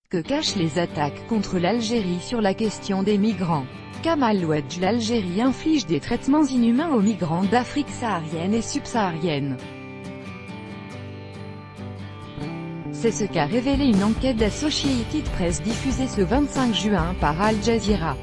Que cachent les attaques contre l'Algérie sur la question des migrants? Kamal Louadj. L'Algérie inflige des traitements inhumains aux migrants d'Afrique saharienne et subsaharienne. C'est ce qu'a révélé une enquête d'Associated Press diffusée ce 25 juin par Al Jazeera.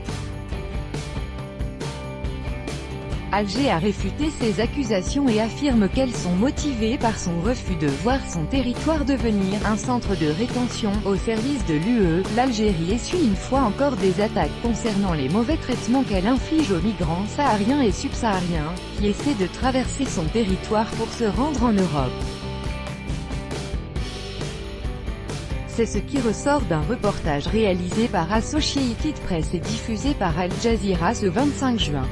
Alger a réfuté ces accusations et affirme qu'elles sont motivées par son refus de voir son territoire devenir un centre de rétention au service de l'UE. L'Algérie essuie une fois encore des attaques concernant les mauvais traitements qu'elle inflige aux migrants sahariens et subsahariens, qui essaient de traverser son territoire pour se rendre en Europe. C'est ce qui ressort d'un reportage réalisé par Associated Press et diffusé par Al Jazeera ce 25 juin.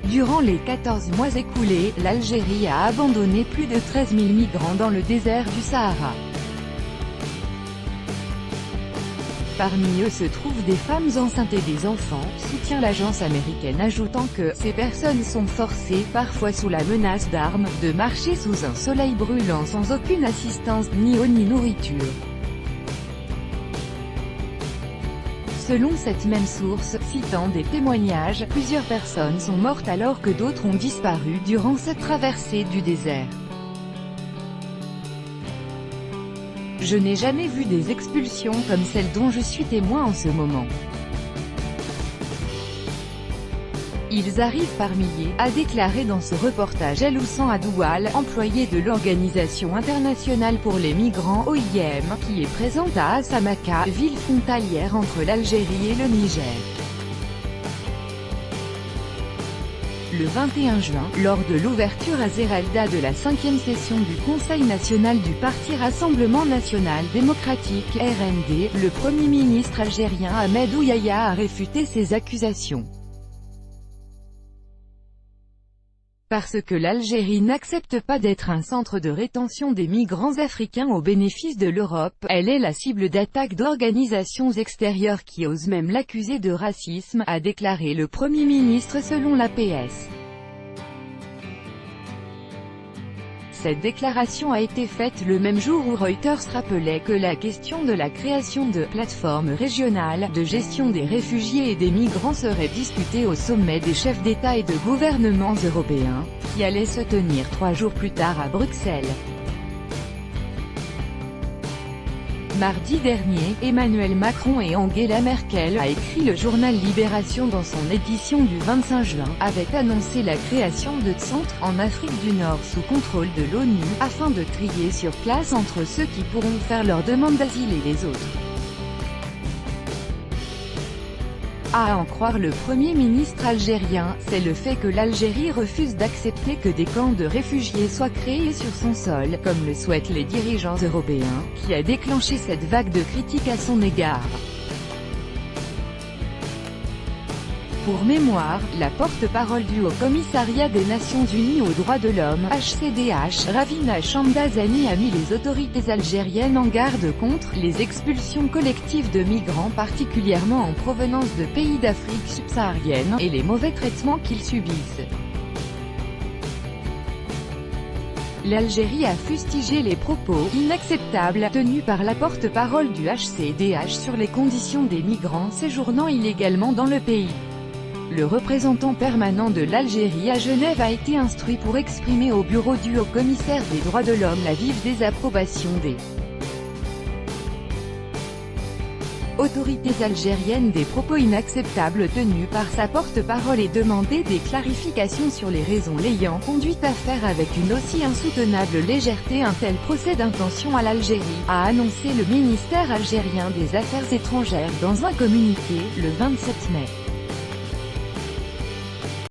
Durant les 14 mois écoulés, l'Algérie a abandonné plus de 13 000 migrants dans le désert du Sahara. Parmi eux se trouvent des femmes enceintes et des enfants, soutient l'agence américaine, ajoutant que « ces personnes sont forcées, parfois sous la menace d'armes, de marcher sous un soleil brûlant sans aucune assistance, ni eau ni nourriture ». Selon cette même source, citant des témoignages, plusieurs personnes sont mortes alors que d'autres ont disparu durant cette traversée du désert. Je n'ai jamais vu des expulsions comme celle dont je suis témoin en ce moment. Ils arrivent par milliers, a déclaré dans ce reportage El Houssan Adoual, employé de l'Organisation internationale pour les migrants OIM, qui est présente à Assamaka, ville frontalière entre l'Algérie et le Niger. Le 21 juin, lors de l'ouverture à Zeralda de la 5e session du Conseil national du Parti Rassemblement National Démocratique (RND), le Premier ministre algérien Ahmed Ouyaya a réfuté ces accusations. Parce que l'Algérie n'accepte pas d'être un centre de rétention des migrants africains au bénéfice de l'Europe, elle est la cible d'attaques d'organisations extérieures qui osent même l'accuser de racisme, a déclaré le Premier ministre selon l'APS. Cette déclaration a été faite le même jour où Reuters rappelait que la question de la création de plateformes régionales de gestion des réfugiés et des migrants serait discutée au sommet des chefs d'État et de gouvernements européens, qui allait se tenir 3 jours plus tard à Bruxelles. Mardi dernier, Emmanuel Macron et Angela Merkel, a écrit le journal Libération dans son édition du 25 juin, avaient annoncé la création de centres en Afrique du Nord sous contrôle de l'ONU, afin de trier sur place entre ceux qui pourront faire leur demande d'asile et les autres. À en croire le Premier ministre algérien, c'est le fait que l'Algérie refuse d'accepter que des camps de réfugiés soient créés sur son sol, comme le souhaitent les dirigeants européens, qui a déclenché cette vague de critiques à son égard. Pour mémoire, la porte-parole du Haut-Commissariat des Nations Unies aux droits de l'homme, HCDH, Ravina Shamdasani, a mis les autorités algériennes en garde contre les expulsions collectives de migrants particulièrement en provenance de pays d'Afrique subsaharienne, et les mauvais traitements qu'ils subissent. L'Algérie a fustigé les propos « inacceptables » tenus par la porte-parole du HCDH sur les conditions des migrants séjournant illégalement dans le pays. Le représentant permanent de l'Algérie à Genève a été instruit pour exprimer au bureau du haut-commissaire des droits de l'homme la vive désapprobation des autorités algériennes des propos inacceptables tenus par sa porte-parole et demander des clarifications sur les raisons l'ayant conduite à faire avec une aussi insoutenable légèreté un tel procès d'intention à l'Algérie, a annoncé le ministère algérien des Affaires étrangères dans un communiqué, le 27 mai.